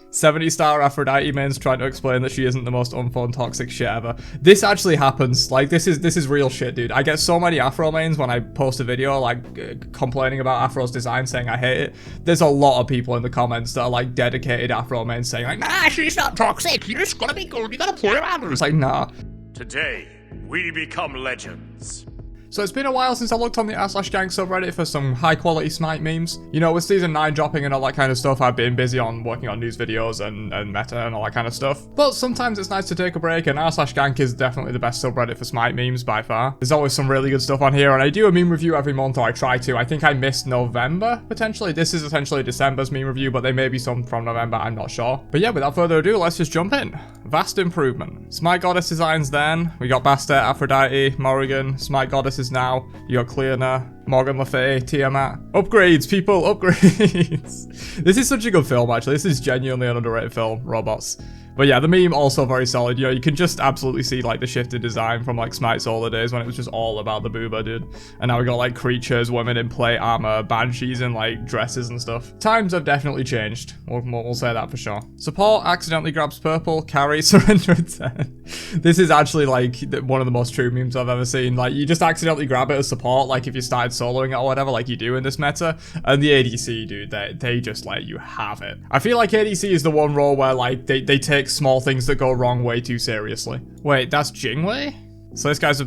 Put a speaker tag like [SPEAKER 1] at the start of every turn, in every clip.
[SPEAKER 1] 70-star Aphrodite mains trying to explain that she isn't the most unfun toxic shit ever. This actually happens. Like, this is real shit, dude. I get so many Afro mains when I post a video, like, complaining about Afro's design, saying I hate it. There's a lot of people in the comments that are, like, dedicated Afro mains saying, like, nah, she's not toxic. You're just gonna be good. You gotta play around her. It's like, nah.
[SPEAKER 2] Today, we become legends.
[SPEAKER 1] So it's been a while since I looked on the r/Gank subreddit for some high quality Smite memes. You know, with season 9 dropping and all that kind of stuff, I've been busy on working on news videos and meta and all that kind of stuff. But sometimes it's nice to take a break, and r/Gank is definitely the best subreddit for Smite memes by far. There's always some really good stuff on here, and I do a meme review every month, or I try to. I think I missed November, potentially. This is essentially December's meme review, but there may be some from November, I'm not sure. But yeah, without further ado, let's just jump in. Vast improvement. Smite Goddess designs then. We got Bastet, Aphrodite, Morrigan. Smite Goddesses now. You got Clearna, Morgan Le Fay, Tiamat. Upgrades, people, upgrades. This is such a good film, actually. This is genuinely an underrated film, Robots. But yeah, the meme also very solid. You know, you can just absolutely see like the shift in design from like Smite Solar days when it was just all about the booba, dude. And now we got like creatures, women in plate armor, banshees in like dresses and stuff. Times have definitely changed. We'll say that for sure. Support accidentally grabs purple, carry, surrender at 10. This is actually like one of the most true memes I've ever seen. Like, you just accidentally grab it as support, like if you started soloing it or whatever, like you do in this meta. And the ADC, dude, they just let you have it. I feel like ADC is the one role where like they take small things that go wrong way too seriously. Wait, that's Jingwei? So this guy's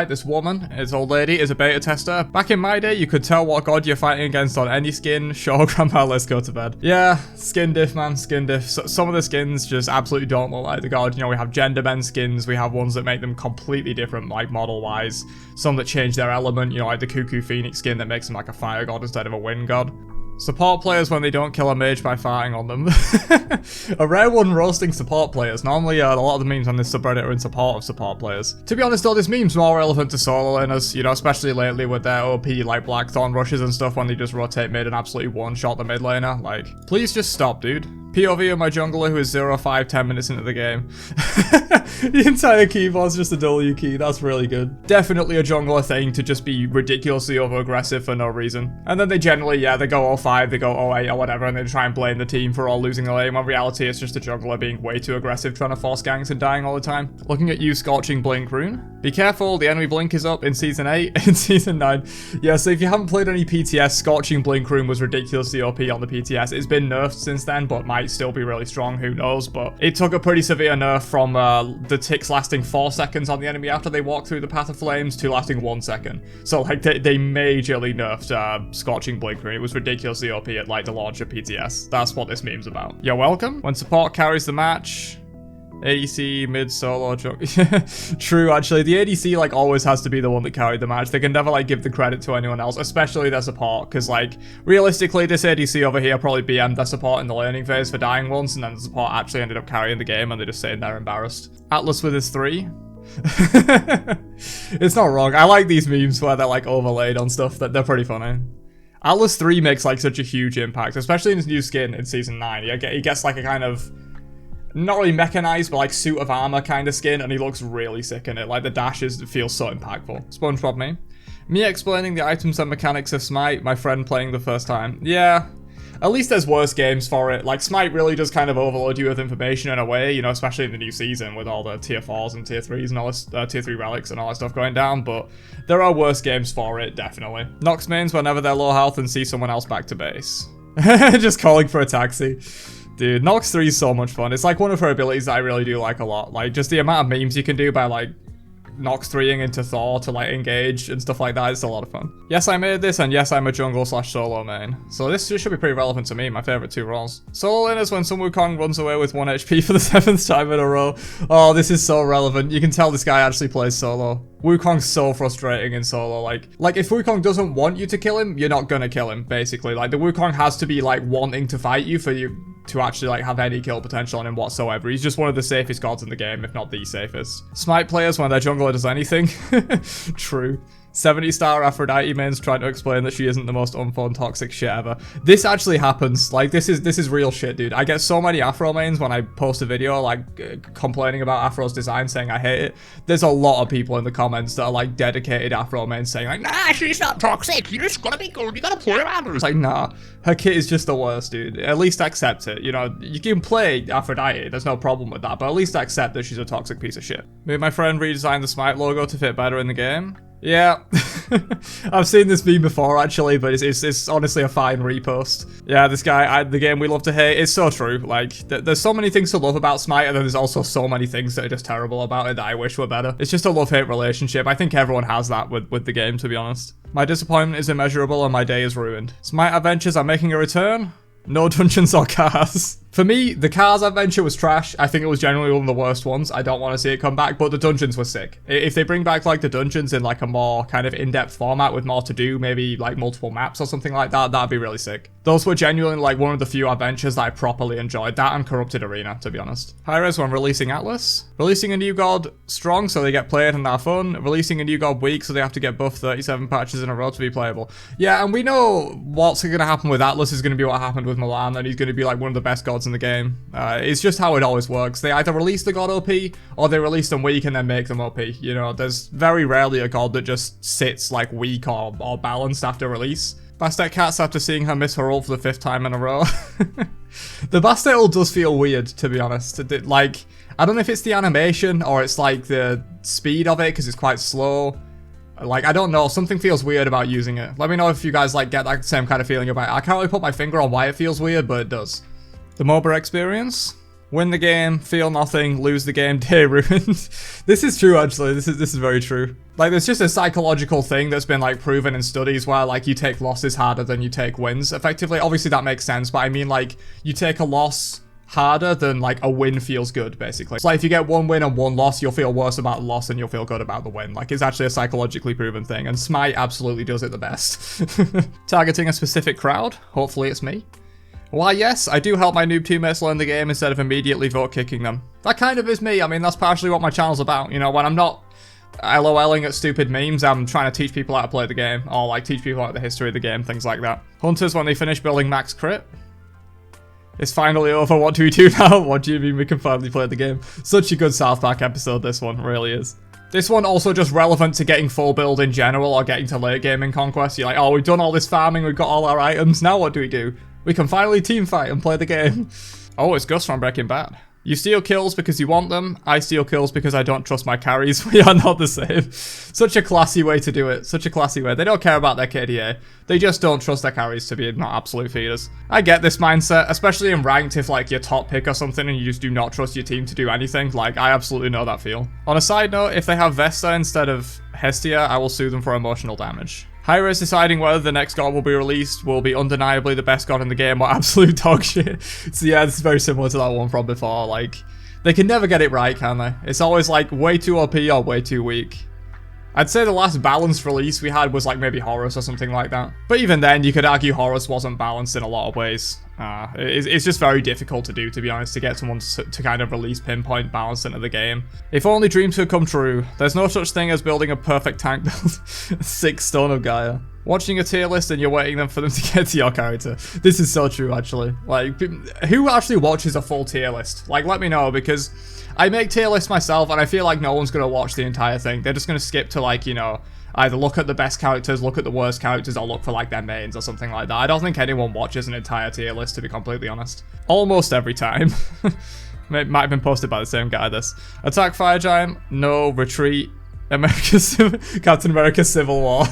[SPEAKER 1] this woman, this old lady, is a beta tester. Back in my day, you could tell what god you're fighting against on any skin. Sure, grandma, let's go to bed. Yeah, skin diff, man, skin diff. So, some of the skins just absolutely don't look like the god. You know, we have gender bend skins, we have ones that make them completely different, like model-wise. Some that change their element, you know, like the Cuckoo Phoenix skin that makes them like a fire god instead of a wind god. Support players when they don't kill a mage by farting on them. A rare one roasting support players. Normally, a lot of the memes on this subreddit are in support of support players. To be honest though, this meme's more relevant to solo laners, you know, especially lately with their OP like Blackthorn rushes and stuff when they just rotate mid and absolutely one-shot the mid laner. Like, please just stop, dude. POV of my jungler who is 0-5 10 minutes into the game. The entire keyboard's just a W key, that's really good. Definitely a jungler thing to just be ridiculously over-aggressive for no reason. And then they generally, yeah, they go 0-5, they go 0-8 or whatever, and they try and blame the team for all losing the lane, when reality it's just a jungler being way too aggressive, trying to force ganks and dying all the time. Looking at you, Scorching Blink Rune. Be careful, the enemy blink is up in Season 8, in Season 9. Yeah, so if you haven't played any PTS, Scorching Blink Rune was ridiculously OP on the PTS. It's been nerfed since then, but might still be really strong, who knows, but it took a pretty severe nerf from the ticks lasting 4 seconds on the enemy after they walk through the Path of Flames to lasting 1 second. So like they majorly nerfed Scorching Blink Rune. It was ridiculously OP at like the launch of PTS. That's what this meme's about. You're welcome. When support carries the match, ADC, mid, solo, true, actually. The ADC, like, always has to be the one that carried the match. They can never, like, give the credit to anyone else, especially their support, because, like, realistically, this ADC over here probably BM'd their support in the laning phase for dying once, and then the support actually ended up carrying the game, and they're just sitting there embarrassed. Atlas with his 3. It's not wrong. I like these memes where they're, like, overlaid on stuff. They're pretty funny. Atlas 3 makes, like, such a huge impact, especially in his new skin in Season 9. He gets, like, a kind of... not really mechanized, but like suit of armor kind of skin, and he looks really sick in it. Like the dashes feel so impactful. SpongeBob meme. Me explaining the items and mechanics of Smite, my friend playing the first time. Yeah, at least there's worse games for it. Like Smite really does kind of overload you with information in a way, you know, especially in the new season with all the tier 4s and tier 3s and all this, tier 3 relics and all that stuff going down, but there are worse games for it, definitely. Nox mains whenever they're low health and see someone else back to base. Just calling for a taxi. Dude, Nox 3 is so much fun. It's like one of her abilities that I really do like a lot. Like, just the amount of memes you can do by, like, Nox 3ing into Thor to, like, engage and stuff like that. It's a lot of fun. Yes, I made this, and yes, I'm a jungle/solo main. So this should be pretty relevant to me, my favorite 2 roles. Solo lane is when Sun Wukong runs away with 1 HP for the 7th time in a row. Oh, this is so relevant. You can tell this guy actually plays solo. Wukong's so frustrating in solo. Like if Wukong doesn't want you to kill him, you're not gonna kill him, basically. Like, the Wukong has to be, like, wanting to fight you for you to actually, like, have any kill potential on him whatsoever. He's just one of the safest gods in the game, if not the safest. Smite players when their jungler does anything. True. 70-star Aphrodite mains trying to explain that she isn't the most unfun toxic shit ever. This actually happens. Like, this is real shit, dude. I get so many Afro mains when I post a video, like, complaining about Afro's design, saying I hate it. There's a lot of people in the comments that are, like, dedicated Afro mains saying, like, nah, she's not toxic. You just gotta be good. You gotta play around her. It's like, nah. Her kit is just the worst, dude. At least accept it. You know, you can play Aphrodite. There's no problem with that. But at least accept that she's a toxic piece of shit. Maybe my friend redesigned the Smite logo to fit better in the game. Yeah, I've seen this meme before actually, but it's honestly a fine repost. Yeah, this guy, the game we love to hate, it's so true. Like, there's so many things to love about Smite, and then there's also so many things that are just terrible about it that I wish were better. It's just a love-hate relationship. I think everyone has that with the game, to be honest. My disappointment is immeasurable and my day is ruined. Smite adventures are making a return. No dungeons or cars. For me, the cars adventure was trash. I think it was generally one of the worst ones. I don't want to see it come back, but the dungeons were sick. If they bring back like the dungeons in like a more kind of in-depth format with more to do, maybe like multiple maps or something like that, that'd be really sick. Those were genuinely like one of the few adventures that I properly enjoyed. That and Corrupted Arena, to be honest. Hi-res when releasing Atlas. Releasing a new god strong so they get played and are fun. Releasing a new god weak so they have to get buffed 37 patches in a row to be playable. Yeah, and we know what's going to happen with Atlas is going to be what happened with Milan, and he's going to be like one of the best gods in the game. It's just how it always works. They either release the god OP or they release them weak and then make them OP. You know, there's very rarely a god that just sits like weak or balanced after release. Bastet Cats after seeing her miss her ult for the 5th time in a row. The Bastet ult does feel weird, to be honest. Like, I don't know if it's the animation or it's like the speed of it because it's quite slow. Like, I don't know, something feels weird about using it. Let me know if you guys like get that same kind of feeling about it. I can't really put my finger on why it feels weird, but it does. The MOBA experience. Win the game, feel nothing, lose the game, day ruined. This is true, actually. This is very true. Like, there's just a psychological thing that's been, like, proven in studies where, like, you take losses harder than you take wins. Effectively, obviously that makes sense, but I mean, like, you take a loss harder than, like, a win feels good, basically. It's like, if you get one win and one loss, you'll feel worse about the loss than you'll feel good about the win. Like, it's actually a psychologically proven thing, and Smite absolutely does it the best. Targeting a specific crowd. Hopefully it's me. Why, yes, I do help my noob teammates learn the game instead of immediately vote kicking them. That kind of is me. I mean, that's partially what my channel's about. You know, when I'm not LOLing at stupid memes, I'm trying to teach people how to play the game, or like teach people about the history of the game, things like that. Hunters, when they finish building max crit. It's finally over. What do we do now? What do you mean we can finally play the game? Such a good South Park episode, this one really is. This one also just relevant to getting full build in general or getting to late game in Conquest. You're like, oh, we've done all this farming, we've got all our items, now what do? We can finally teamfight and play the game. Oh, it's Gus from Breaking Bad. You steal kills because you want them. I steal kills because I don't trust my carries. We are not the same. Such a classy way to do it. Such a classy way. They don't care about their KDA. They just don't trust their carries to be not absolute feeders. I get this mindset, especially in ranked if like you're top pick or something and you just do not trust your team to do anything. Like, I absolutely know that feel. On a side note, if they have Vesta instead of Hestia, I will sue them for emotional damage. Hi-res deciding whether the next god will be released will be undeniably the best god in the game or absolute dog shit. So yeah, this is very similar to that one from before. Like, they can never get it right, can they? It's always like way too OP or way too weak. I'd say the last balanced release we had was like maybe Horus or something like that. But even then, you could argue Horus wasn't balanced in a lot of ways. It's just very difficult to do, to be honest, to get someone to kind of release pinpoint balance into the game. If only dreams could come true. There's no such thing as building a perfect tank build. 6 Stone of Gaia. Watching a tier list and you're waiting for them to get to your character. This is so true, actually. Like, who actually watches a full tier list? Like, let me know, because I make tier lists myself and I feel like no one's going to watch the entire thing. They're just going to skip to, like, you know, either look at the best characters, look at the worst characters, or look for like their mains or something like that. I don't think anyone watches an entire tier list, to be completely honest. Almost every time. It might have been posted by the same guy, this. Attack Fire Giant, no, retreat. Captain America Civil War.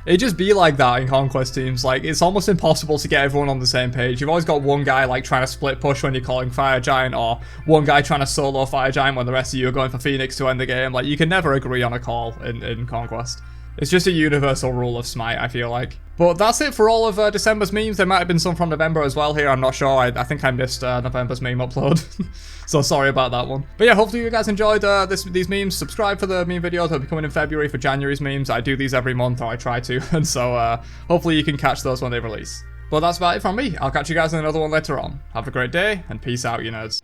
[SPEAKER 1] It just be like that in Conquest teams. Like, it's almost impossible to get everyone on the same page. You've always got one guy like trying to split push when you're calling Fire Giant, or one guy trying to solo Fire Giant when the rest of you are going for Phoenix to end the game. Like, you can never agree on a call in Conquest. It's just a universal rule of Smite, I feel like. But that's it for all of December's memes. There might have been some from November as well here, I'm not sure. I think I missed November's meme upload. So sorry about that one. But yeah, hopefully you guys enjoyed these memes. Subscribe for the meme videos that will be coming in February for January's memes. I do these every month, or I try to. And so hopefully you can catch those when they release. But that's about it from me. I'll catch you guys in another one later on. Have a great day, and peace out, you nerds.